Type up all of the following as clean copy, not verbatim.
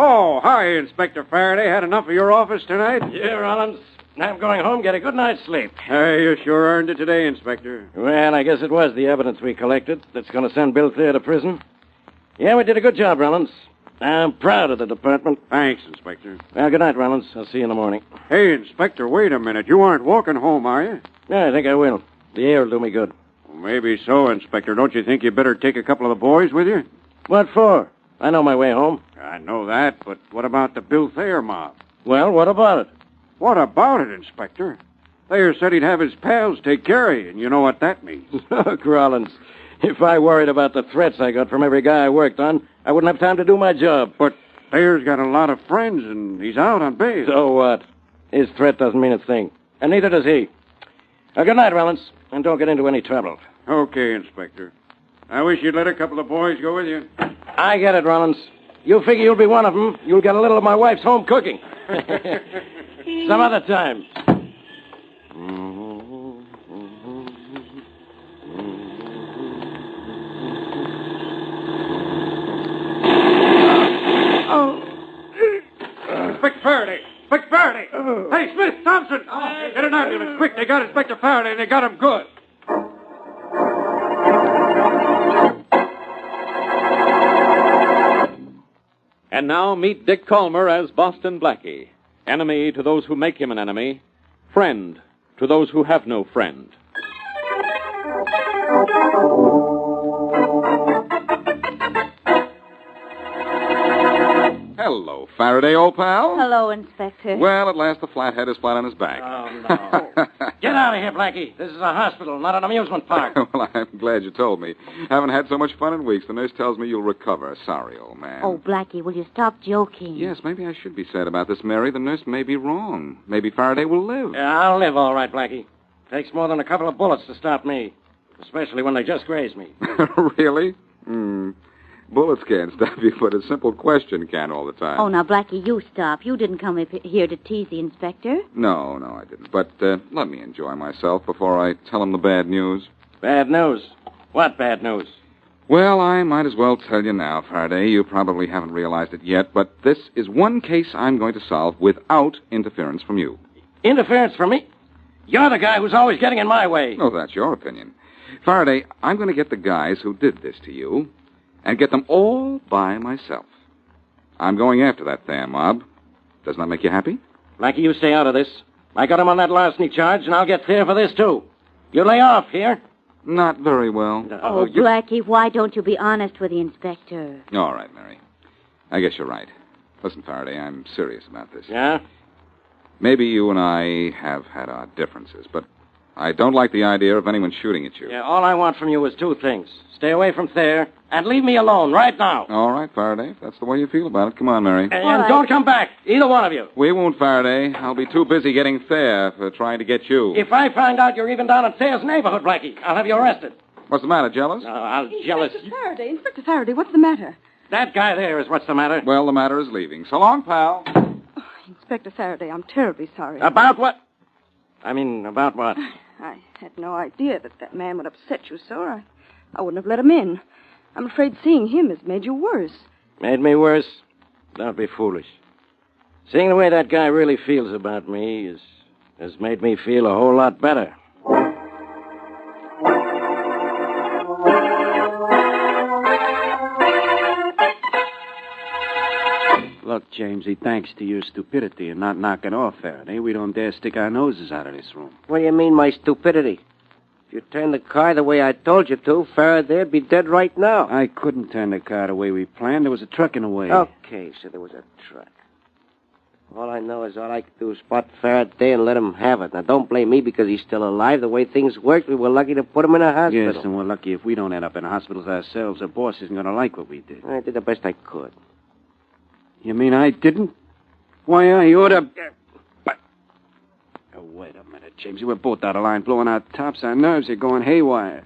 Oh, hi, Inspector Faraday. Had enough of your office tonight? Yeah, Rollins. I'm going home, get a good night's sleep. Hey, you sure earned it today, Inspector. Well, I guess it was the evidence we collected that's going to send Bill Thayer to prison. Yeah, we did a good job, Rollins. I'm proud of the department. Thanks, Inspector. Well, good night, Rollins. I'll see you in the morning. Hey, Inspector, wait a minute. You aren't walking home, are you? Yeah, I think I will. The air will do me good. Well, maybe so, Inspector. Don't you think you better take a couple of the boys with you? What for? I know my way home. I know that, but what about the Bill Thayer mob? Well, what about it? What about it, Inspector? Thayer said he'd have his pals take care of you, and you know what that means. Look, Rollins, if I worried about the threats I got from every guy I worked on, I wouldn't have time to do my job. But Thayer's got a lot of friends, and he's out on bail. So what? His threat doesn't mean a thing. And neither does he. Good night, Rollins, and don't get into any trouble. Okay, Inspector. I wish you'd let a couple of boys go with you. I get it, Rollins. You figure you'll be one of them. You'll get a little of my wife's home cooking. Some other time. Inspector Faraday! Inspector Faraday! Hey, Smith, Thompson! Get an ambulance, quick. They got Inspector Faraday, and they got him good. And now meet Dick Calmer as Boston Blackie. Enemy to those who make him an enemy. Friend to those who have no friend. Hello, Faraday, old pal. Hello, Inspector. Well, at last the flathead is flat on his back. Oh, no. Get out of here, Blackie. This is a hospital, not an amusement park. Well, I'm glad you told me. Haven't had so much fun in weeks. The nurse tells me you'll recover. Sorry, old man. Oh, Blackie, will you stop joking? Yes, maybe I should be sad about this, Mary. The nurse may be wrong. Maybe Faraday will live. Yeah, I'll live all right, Blackie. Takes more than a couple of bullets to stop me, especially when they just graze me. Really? Bullets can't stop you, but a simple question can all the time. Oh, now, Blackie, you stop. You didn't come up here to tease the inspector. No, I didn't. But let me enjoy myself before I tell him the bad news. Bad news? What bad news? Well, I might as well tell you now, Faraday. You probably haven't realized it yet, but this is one case I'm going to solve without interference from you. Interference from me? You're the guy who's always getting in my way. Oh, that's your opinion. Faraday, I'm going to get the guys who did this to you and get them all by myself. I'm going after that Thayer mob. Doesn't that make you happy? Blackie, you stay out of this. I got him on that larceny charge, and I'll get Thayer for this, too. You lay off here. Not very well. Oh, Blackie, why don't you be honest with the inspector? All right, Mary. I guess you're right. Listen, Faraday, I'm serious about this. Yeah? Maybe you and I have had our differences, but I don't like the idea of anyone shooting at you. Yeah, all I want from you is two things. Stay away from Thayer, and leave me alone right now. All right, Faraday, if that's the way you feel about it. Come on, Mary. And don't come back, either one of you. We won't, Faraday. I'll be too busy getting Thayer for trying to get you. If I find out you're even down in Thayer's neighborhood, Blackie, I'll have you arrested. What's the matter, jealous? I'll jealous. Inspector Faraday, what's the matter? That guy there is what's the matter. Well, the matter is leaving. So long, pal. Oh, Inspector Faraday, I'm terribly sorry. About what? About what? I had no idea that man would upset you so. I wouldn't have let him in. I'm afraid seeing him has made you worse. Made me worse? Don't be foolish. Seeing the way that guy really feels about me has made me feel a whole lot better. Look, Jamesy, thanks to your stupidity and not knocking off Faraday, we don't dare stick our noses out of this room. What do you mean, my stupidity? If you turned the car the way I told you to, Faraday'd be dead right now. I couldn't turn the car the way we planned. There was a truck in the way. Okay, so there was a truck. All I know is all I could do is spot Faraday and let him have it. Now, don't blame me because he's still alive. The way things worked, we were lucky to put him in a hospital. Yes, and we're lucky if we don't end up in hospitals ourselves. The boss isn't going to like what we did. I did the best I could. You mean I didn't? Why, I ought to... Oh, wait a minute, James. We're both out of line, blowing our tops. Our nerves are going haywire.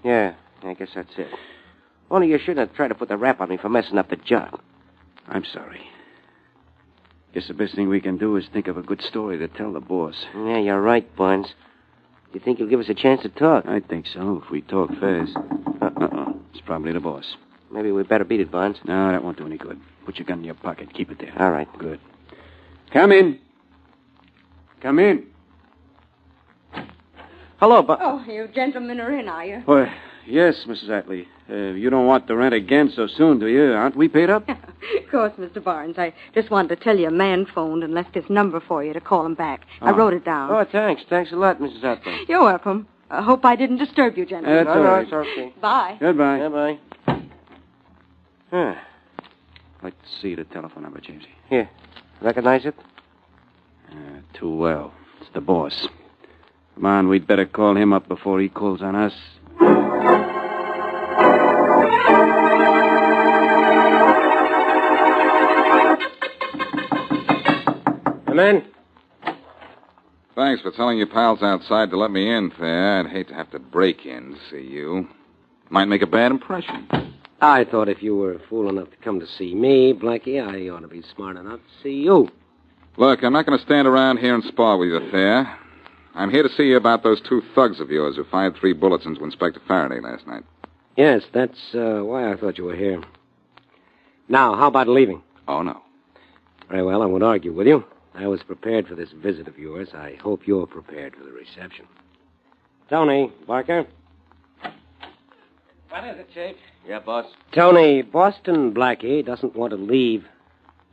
Yeah, I guess that's it. Only you shouldn't have tried to put the rap on me for messing up the job. I'm sorry. Guess the best thing we can do is think of a good story to tell the boss. Yeah, you're right, Barnes. Do you think you'll give us a chance to talk? I think so, if we talk fast. Uh-oh. It's probably the boss. Maybe we better beat it, Barnes. No, that won't do any good. Put your gun in your pocket. Keep it there. All right. Good. Come in. Come in. Hello, Bob. Oh, you gentlemen are in, are you? Well, yes, Mrs. Atlee. You don't want the rent again so soon, do you? Aren't we paid up? Of course, Mr. Barnes. I just wanted to tell you a man phoned and left his number for you to call him back. I wrote it down. Oh, thanks. Thanks a lot, Mrs. Atlee. You're welcome. I hope I didn't disturb you, gentlemen. That's all right. It's okay. Bye. Goodbye. Bye-bye. Huh. I'd like to see the telephone number, Jamesy. Here. Recognize it? Too well. It's the boss. Come on, we'd better call him up before he calls on us. Come in. Thanks for telling your pals outside to let me in, Thayer. I'd hate to have to break in to see you. Might make a bad impression. I thought if you were fool enough to come to see me, Blackie, I ought to be smart enough to see you. Look, I'm not going to stand around here and spar with you, Thayer. I'm here to see you about those 2 thugs of yours who fired 3 bullets into Inspector Faraday last night. Yes, that's why I thought you were here. Now, how about leaving? Oh, no. Very well, I won't argue with you. I was prepared for this visit of yours. I hope you're prepared for the reception. Tony, Barker. What is it, Chief? Yeah, boss. Tony, Boston Blackie doesn't want to leave.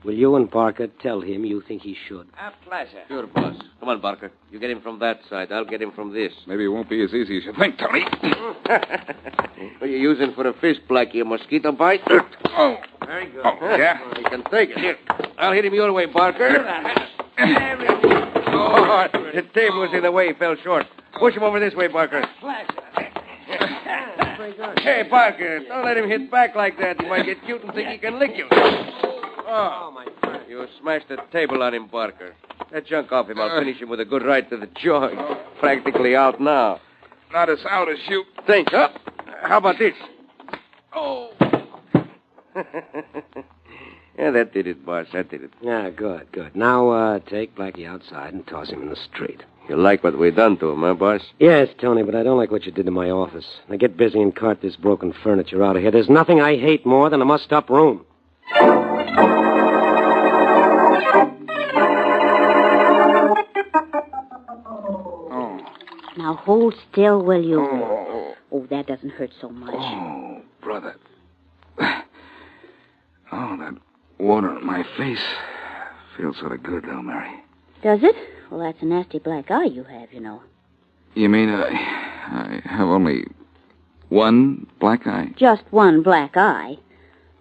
Will you and Barker tell him you think he should? A pleasure. Sure, boss. Come on, Barker. You get him from that side. I'll get him from this. Maybe it won't be as easy as you think, Tony. What are you using for a fist, Blackie? A mosquito bite? Oh. Very good. Oh, yeah? You can take it. Here. I'll hit him your way, Barker. Oh, the table was in the way. He fell short. Push him over this way, Barker. Hey, Barker, don't let him hit back like that. He might get cute and think he can lick you. Oh, my friend. You smashed the table on him, Barker. That junk off him. I'll finish him with a good right to the jaw. He's practically out now. Not as out as you. Think, huh? How about this? Oh. Yeah, that did it, boss. That did it. Yeah, good, good. Now, take Blackie outside and toss him in the street. You like what we done to him, huh, boss? Yes, Tony, but I don't like what you did to my office. Now get busy and cart this broken furniture out of here. There's nothing I hate more than a mussed-up room. Oh. Now hold still, will you? Oh, that doesn't hurt so much. Oh, brother. Oh, that water on my face feels sort of good, though, Mary. Does it? Well, that's a nasty black eye you have, you know. You mean I have only one black eye? Just one black eye.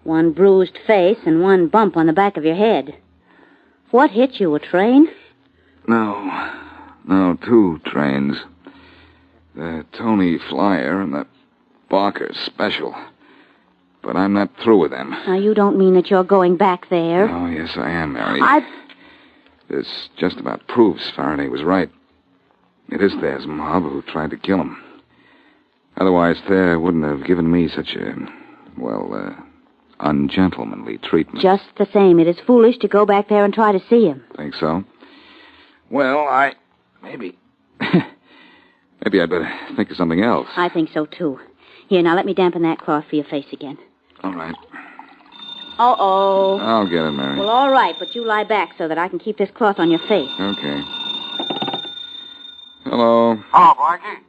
One bruised face and one bump on the back of your head. What hit you, a train? No, 2 trains. The Tony Flyer and the Barker Special. But I'm not through with them. Now, you don't mean that you're going back there? Oh, yes, I am, Mary. I... This just about proves Faraday was right. It is Thayer's mob who tried to kill him. Otherwise, Thayer wouldn't have given me such a, ungentlemanly treatment. Just the same, it is foolish to go back there and try to see him. Think so? Well, maybe I'd better think of something else. I think so, too. Here, now let me dampen that cloth for your face again. All right. Uh-oh. I'll get it, Mary. Well, all right, but you lie back so that I can keep this cloth on your face. Okay. Hello. Hello, Blackie.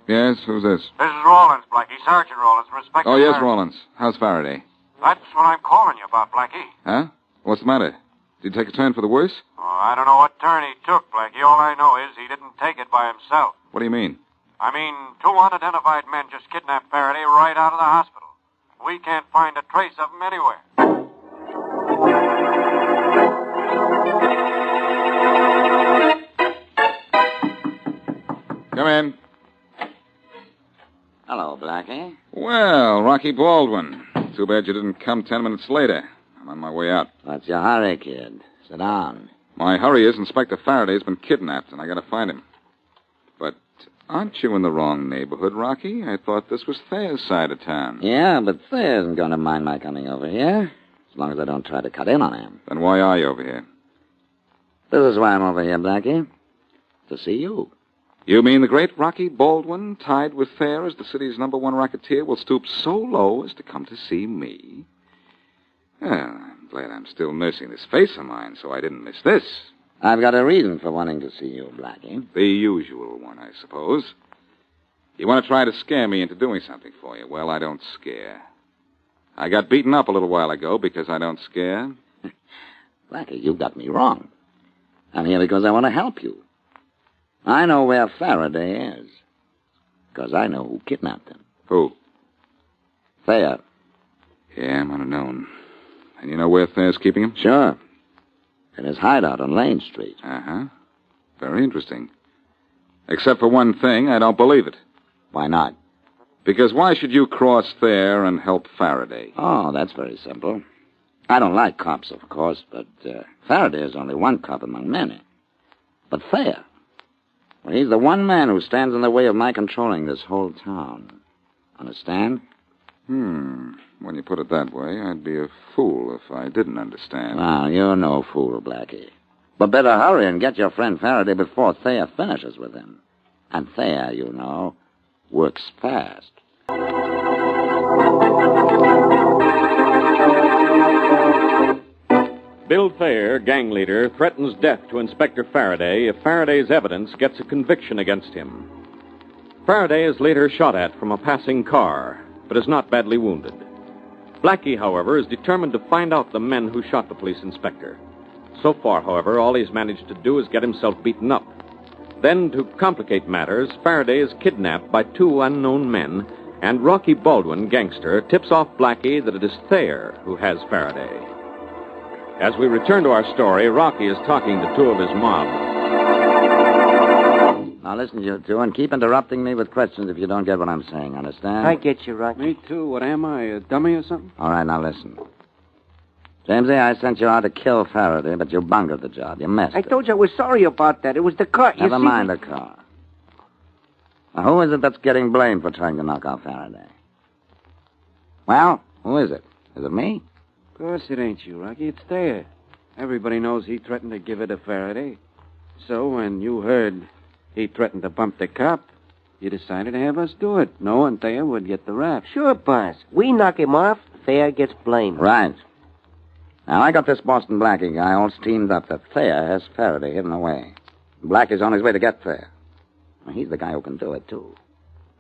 Yes, who's this? This is Rawlins, Blackie. Sergeant Rawlins, from Inspector Oh, yes, Faraday. Rollins. How's Faraday? That's what I'm calling you about, Blackie. Huh? What's the matter? Did he take a turn for the worse? Oh, I don't know what turn he took, Blackie. All I know is he didn't take it by himself. What do you mean? I mean, 2 unidentified men just kidnapped Faraday right out of the hospital. We can't find a trace of him anywhere. Come in. Hello, Blackie. Well, Rocky Baldwin. Too bad you didn't come 10 minutes later. I'm on my way out. What's your hurry, kid? Sit down. My hurry is Inspector Faraday's been kidnapped, and I gotta find him. But aren't you in the wrong neighborhood, Rocky? I thought this was Thayer's side of town. Yeah, but Thayer isn't going to mind my coming over here, as long as I don't try to cut in on him. Then why are you over here? This is why I'm over here, Blackie. To see you. You mean the great Rocky Baldwin, tied with Thayer as the city's #1 racketeer, will stoop so low as to come to see me? Well, I'm glad I'm still nursing this face of mine, so I didn't miss this. I've got a reason for wanting to see you, Blackie. The usual one, I suppose. You want to try to scare me into doing something for you. Well, I don't scare. I got beaten up a little while ago because I don't scare. Blackie, you got me wrong. I'm here because I want to help you. I know where Faraday is. Because I know who kidnapped him. Who? Thayer. Yeah, I might have known. And you know where Thayer's keeping him? Sure. In his hideout on Lane Street. Uh-huh. Very interesting. Except for one thing, I don't believe it. Why not? Because why should you cross Thayer and help Faraday? Oh, that's very simple. I don't like cops, of course, but Faraday is only one cop among many. But Thayer, well, he's the one man who stands in the way of my controlling this whole town. Understand? When you put it that way, I'd be a fool if I didn't understand. Well, you're no fool, Blackie. But better hurry and get your friend Faraday before Thayer finishes with him. And Thayer, you know, works fast. Bill Thayer, gang leader, threatens death to Inspector Faraday if Faraday's evidence gets a conviction against him. Faraday is later shot at from a passing car, but is not badly wounded. Blackie, however, is determined to find out the men who shot the police inspector. So far, however, all he's managed to do is get himself beaten up. Then, to complicate matters, Faraday is kidnapped by 2 unknown men, and Rocky Baldwin, gangster, tips off Blackie that it is Thayer who has Faraday. As we return to our story, Rocky is talking to 2 of his mob. Now listen, you two, and keep interrupting me with questions if you don't get what I'm saying, understand? I get you, Rocky. Me too. What am I, a dummy or something? All right, now listen. Jamesy, I sent you out to kill Faraday, but you bungled the job. You messed I it. told you I was sorry about that. It was the car. Never mind the car. Now, who is it that's getting blamed for trying to knock out Faraday? Well, who is it? Is it me? Of course it ain't you, Rocky. It's Thayer. Everybody knows he threatened to give it to Faraday. So when you heard he threatened to bump the cop, you decided to have us do it, knowing Thayer would get the rap. Sure, boss. We knock him off, Thayer gets blamed. Right. Now, I got this Boston Blackie guy all steamed up that Thayer has Faraday hidden away. Blackie's on his way to get Thayer. Well, he's the guy who can do it, too.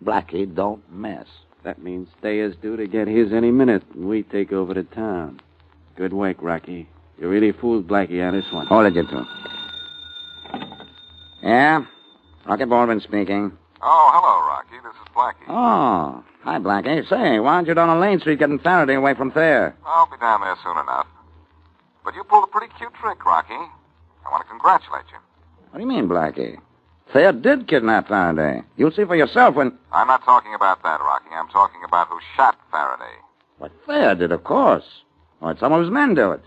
Blackie don't mess. That means Thayer's due to get his any minute, and we take over the town. Good work, Rocky. You really fooled Blackie on this one. Hold it, you two. Yeah? Rocky Baldwin speaking. Oh, hello, Rocky. This is Blackie. Oh, hi, Blackie. Say, why aren't you down on Lane Street getting Faraday away from Thayer? I'll be down there soon enough. But you pulled a pretty cute trick, Rocky. I want to congratulate you. What do you mean, Blackie? Thayer did kidnap Faraday. You'll see for yourself when... I'm not talking about that, Rocky. I'm talking about who shot Faraday. What Thayer did, of course. Or did some of his men do it?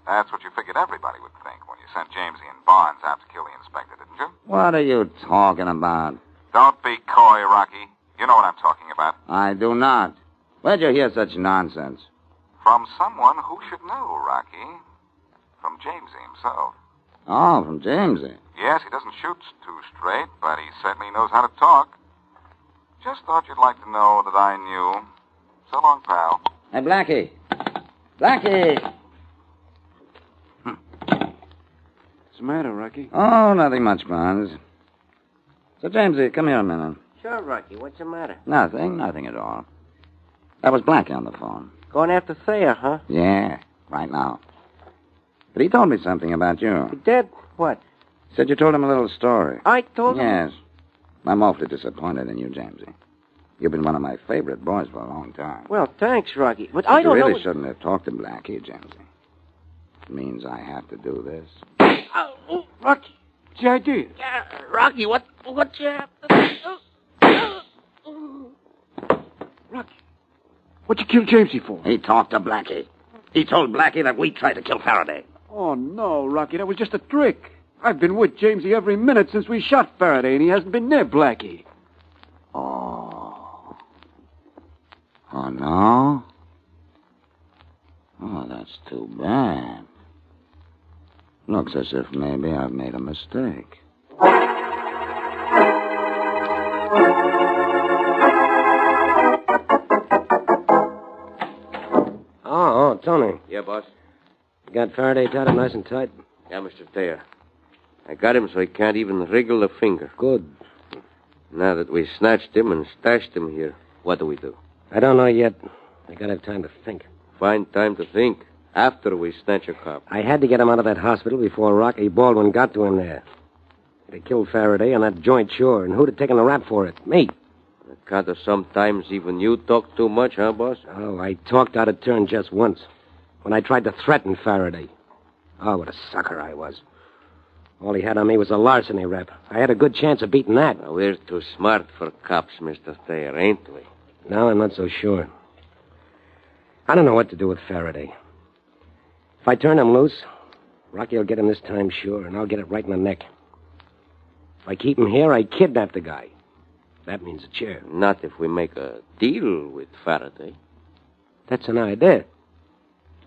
That's what you figured everybody would think when you sent Jamesy and Barnes out to kill the inspector, didn't you? What are you talking about? Don't be coy, Rocky. You know what I'm talking about. I do not. Where'd you hear such nonsense? From someone who should know, Rocky. From Jamesy himself. Oh, from Jamesy. Yes, he doesn't shoot too straight, but he certainly knows how to talk. Just thought you'd like to know that I knew. So long, pal. Hey, Blackie. Blackie! What's the matter, Rocky? Oh, nothing much, Barnes. So, Jamesy, come here a minute. Sure, Rocky. What's the matter? Nothing at all. That was Blackie on the phone. Going after Thayer, huh? Yeah, right now. But he told me something about you. He did? What? Said you told him a little story. I told him? Yes. I'm awfully disappointed in you, Jamesy. You've been one of my favorite boys for a long time. Well, thanks, Rocky. But I don't know... know... You really shouldn't have talked to Blackie, Jamesy. It means I have to do this. Oh, Rocky. What's the idea? Rocky, what you have to... Rocky, what'd you kill Jamesy for? He talked to Blackie. He told Blackie that we tried to kill Faraday. Oh, no, Rocky, that was just a trick. I've been with Jamesy every minute since we shot Faraday, and he hasn't been near Blackie. Oh. Oh, no? Oh, that's too bad. Looks as if maybe I've made a mistake. Tony. Yeah, boss. You got Faraday tied up nice and tight? Yeah, Mr. Thayer. I got him so he can't even wriggle a finger. Good. Now that we snatched him and stashed him here, what do we do? I don't know yet. I gotta have time to think. Find time to think after we snatch a cop. I had to get him out of that hospital before Rocky Baldwin got to him there. They killed Faraday on that joint, sure. And who'd have taken the rap for it? Me. On account of sometimes even you talk too much, huh, boss? Oh, I talked out of turn just once. When I tried to threaten Faraday. Oh, what a sucker I was. All he had on me was a larceny rap. I had a good chance of beating that. Well, we're too smart for cops, Mr. Thayer, ain't we? No, I'm not so sure. I don't know what to do with Faraday. If I turn him loose, Rocky will get him this time, sure, and I'll get it right in the neck. If I keep him here, I kidnap the guy. That means a chair. Not if we make a deal with Faraday. That's an idea.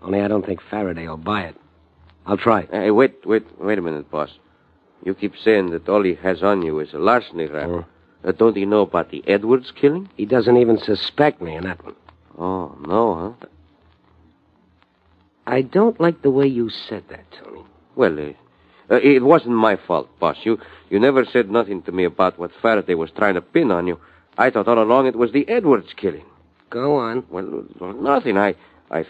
Only I don't think Faraday will buy it. I'll try. Hey, wait a minute, boss. You keep saying that all he has on you is a larceny rap. Don't he know about the Edwards killing? He doesn't even suspect me in that one. Oh, no, huh? I don't like the way you said that, Tony. Well, it wasn't my fault, boss. You never said nothing to me about what Faraday was trying to pin on you. I thought all along it was the Edwards killing. Go on. Well, nothing. I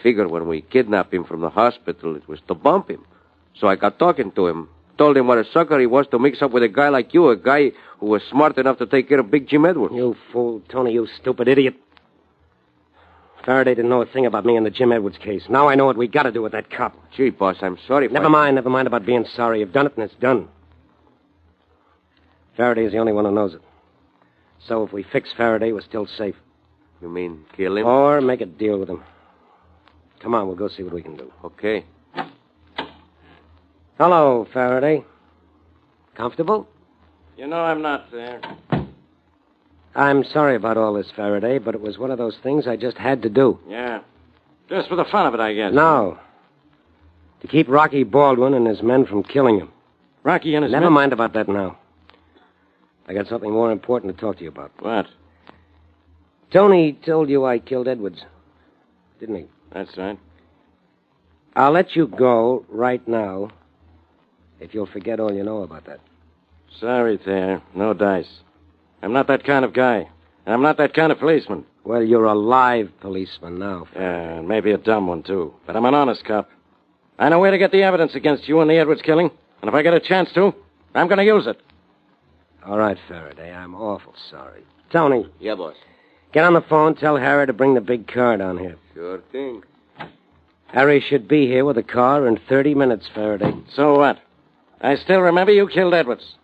figured when we kidnapped him from the hospital, it was to bump him. So I got talking to him. Told him what a sucker he was to mix up with a guy like you, a guy who was smart enough to take care of Big Jim Edwards. You fool, Tony, you stupid idiot. Faraday didn't know a thing about me in the Jim Edwards case. Now I know what we got to do with that cop. Gee, boss, I'm sorry. Never mind about being sorry. You've done it, and it's done. Faraday's the only one who knows it. So if we fix Faraday, we're still safe. You mean kill him? Or make a deal with him. Come on, we'll go see what we can do. Okay. Hello, Faraday. Comfortable? You know I'm not there. I'm sorry about all this, Faraday, but it was one of those things I just had to do. Yeah. Just for the fun of it, I guess. No. To keep Rocky Baldwin and his men from killing him. Rocky and his Never men... mind about that now. I got something more important to talk to you about. What? Tony told you I killed Edwards. Didn't he? That's right. I'll let you go right now if you'll forget all you know about that. Sorry, Thayer. No dice. I'm not that kind of guy. I'm not that kind of policeman. Well, you're a live policeman now, Faraday. Yeah, and maybe a dumb one, too. But I'm an honest cop. I know where to get the evidence against you and the Edwards killing. And if I get a chance to, I'm going to use it. All right, Faraday. I'm awful sorry. Tony. Yeah, boss. Get on the phone. Tell Harry to bring the big car down here. Sure thing. Harry should be here with a car in 30 minutes, Faraday. So what? I still remember you killed Edwards.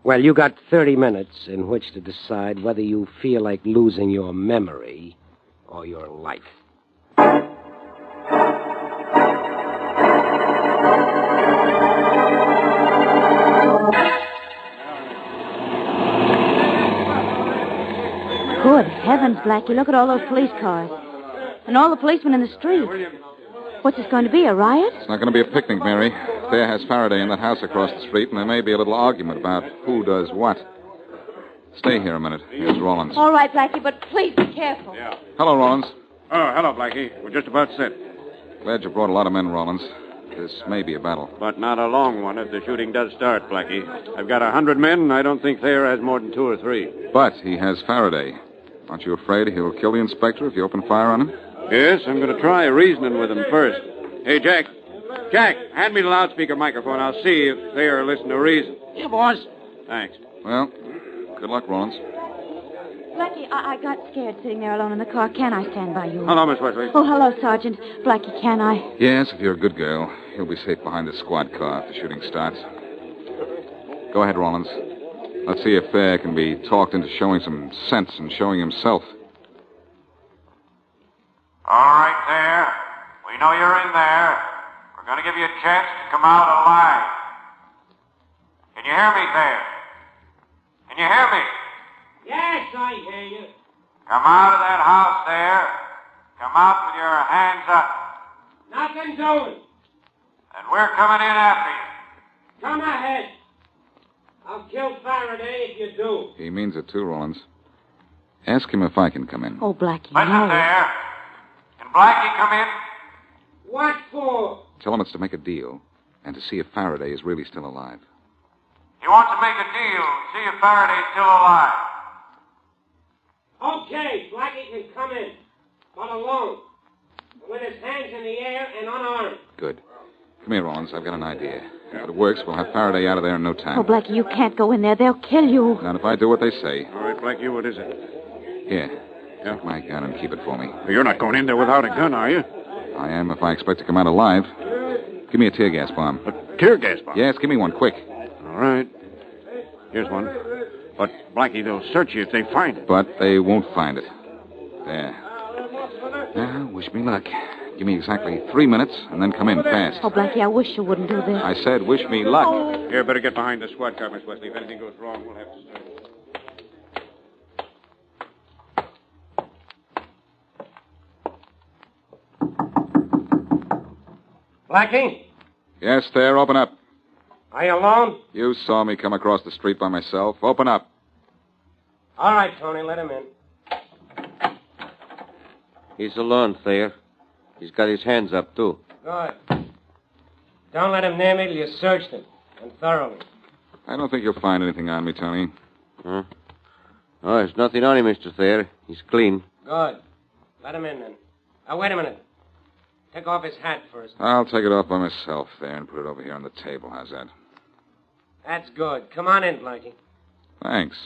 Well, you got 30 minutes in which to decide whether you feel like losing your memory or your life. Good heavens, Blackie. Look at all those police cars. And all the policemen in the street. What's this going to be, a riot? It's not going to be a picnic, Mary. Thayer has Faraday in that house across the street, and there may be a little argument about who does what. Stay here a minute. Here's Rollins. All right, Blackie, but please be careful. Yeah. Hello, Rollins. Oh, hello, Blackie. We're just about set. Glad you brought a lot of men, Rollins. This may be a battle. But not a long one if the shooting does start, Blackie. I've got 100 men, and I don't think Thayer has more than 2 or 3. But he has Faraday. Aren't you afraid he'll kill the inspector if you open fire on him? Yes, I'm going to try reasoning with him first. Hey, Jack. Jack, hand me the loudspeaker microphone. I'll see if Thayer will listen to reason. Yeah, boss. Thanks. Well, good luck, Rollins. Blackie, I got scared sitting there alone in the car. Can I stand by you? Hello, Miss Wesley. Oh, hello, Sergeant. Blackie, can I? Yes, if you're a good girl. He'll be safe behind the squad car if the shooting starts. Go ahead, Rollins. Let's see if Thayer can be talked into showing some sense and showing himself. All right, Thayer. We know you're in there. We're going to give you a chance to come out alive. Can you hear me, Thayer? Can you hear me? Yes, I hear you. Come out of that house, Thayer. Come out with your hands up. Nothing doing. And we're coming in after you. Come ahead. I'll kill Faraday if you do. He means it too, Rollins. Ask him if I can come in. Oh, Blackie, Listen, no. Thayer. Can Blackie come in? What for? Tell him it's to make a deal and to see if Faraday is really still alive. He wants to make a deal, see if Faraday's still alive. Okay, Blackie can come in, but alone, with his hands in the air and unarmed. Good. Come here, Rollins. I've got an idea. If it works, we'll have Faraday out of there in no time. Oh, Blackie, you can't go in there. They'll kill you. Not if I do what they say. All right, Blackie, what is it? Here. Take my gun and keep it for me. You're not going in there without a gun, are you? I am if I expect to come out alive. Give me a tear gas bomb. A tear gas bomb? Yes, give me one, quick. All right. Here's one. But, Blackie, they'll search you if they find it. But they won't find it. There. Now, wish me luck. Give me exactly 3 minutes, and then come in fast. Oh, Blackie, I wish you wouldn't do this. I said wish me luck. Oh. Here, better get behind the squad car, Miss Wesley. If anything goes wrong, we'll have to search. Blackie, Yes, Thayer, open up. are you alone? You saw me come across the street by myself. Open up. All right, Tony, let him in. He's alone, Thayer. He's got his hands up, too. Good. Don't let him near me till you searched him, and thoroughly. I don't think you'll find anything on me, Tony. Huh? Oh, there's nothing on him, Mr. Thayer. He's clean. Good. Let him in, then. Now, wait a minute. Take off his hat first. I'll take it off by myself there and put it over here on the table. How's that? That's good. Come on in, Blackie. Thanks.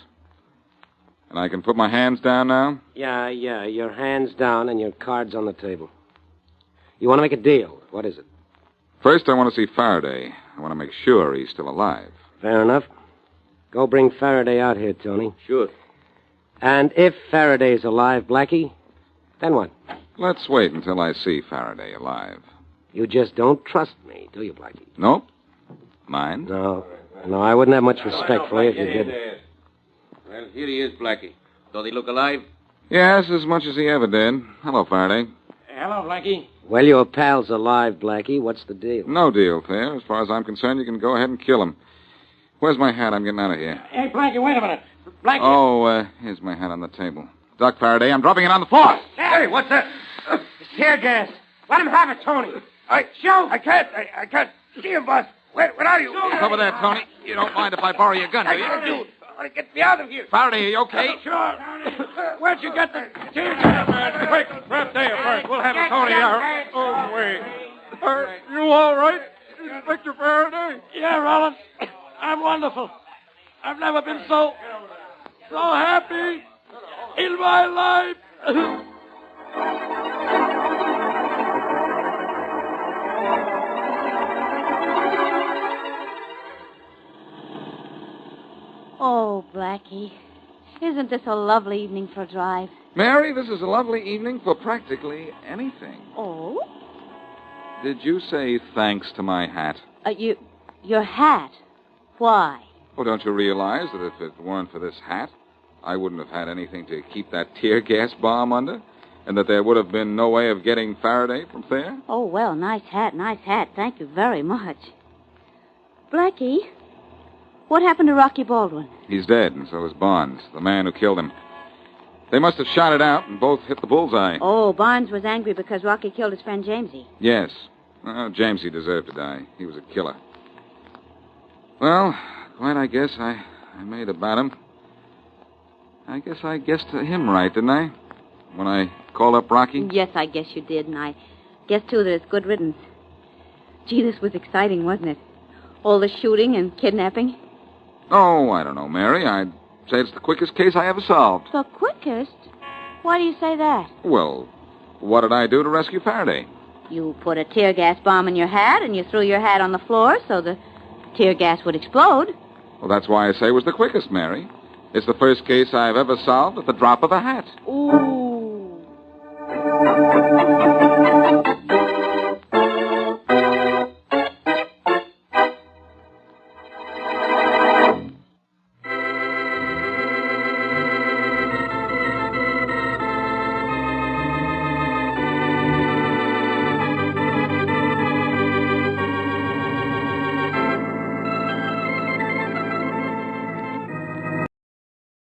And I can put my hands down now? Yeah. Your hands down and your cards on the table. You want to make a deal. What is it? First, I want to see Faraday. I want to make sure he's still alive. Fair enough. Go bring Faraday out here, Tony. Sure. And if Faraday's alive, Blackie, then what? Let's wait until I see Faraday alive. You just don't trust me, do you, Blackie? Nope. Mind? No, I wouldn't have much respect for you if you did. Well, here he is, Blackie. Does he look alive? Yes, as much as he ever did. Hello, Faraday. Hello, Blackie. Well, your pal's alive, Blackie. What's the deal? No deal, Thayer. As far as I'm concerned, you can go ahead and kill him. Where's my hat? I'm getting out of here. Hey, Blackie, wait a minute. Blackie. Oh, here's my hat on the table. Duck, Faraday. I'm dropping it on the floor. Hey, what's that? It's tear gas. Let him have it, Tony. Shoot. I can't see him, boss. Where are you? Over there, Tony. You don't mind if I borrow your gun, do you? I do. I want to get me out of here. Faraday, are you okay? Sure. Where'd you get the tear gas? Quick, grab Thayer first. We'll have Tony out. Oh, wait. Are you all right, Inspector Faraday? Yeah, Rollins. I'm wonderful. I've never been so happy in my life. Oh, Blackie. Isn't this a lovely evening for a drive? Mary, this is a lovely evening for practically anything. Oh? Did you say thanks to my hat? Your hat? Why? Oh, don't you realize that if it weren't for this hat, I wouldn't have had anything to keep that tear gas bomb under? And that there would have been no way of getting Faraday from Thayer? Oh, well, nice hat. Thank you very much. Blackie, what happened to Rocky Baldwin? He's dead, and so is Barnes, the man who killed him. They must have shot it out and both hit the bullseye. Oh, Barnes was angry because Rocky killed his friend Jamesy. Yes. Jamesy deserved to die. He was a killer. Well, quite I guess I made about him. I guess I guessed him right, didn't I? When I called up Rocky? Yes, I guess you did, and I guess, too, that it's good riddance. Gee, this was exciting, wasn't it? All the shooting and kidnapping. Oh, I don't know, Mary. I'd say it's the quickest case I ever solved. The quickest? Why do you say that? Well, what did I do to rescue Faraday? You put a tear gas bomb in your hat, and you threw your hat on the floor so the tear gas would explode. Well, that's why I say it was the quickest, Mary. It's the first case I've ever solved at the drop of a hat. Ooh.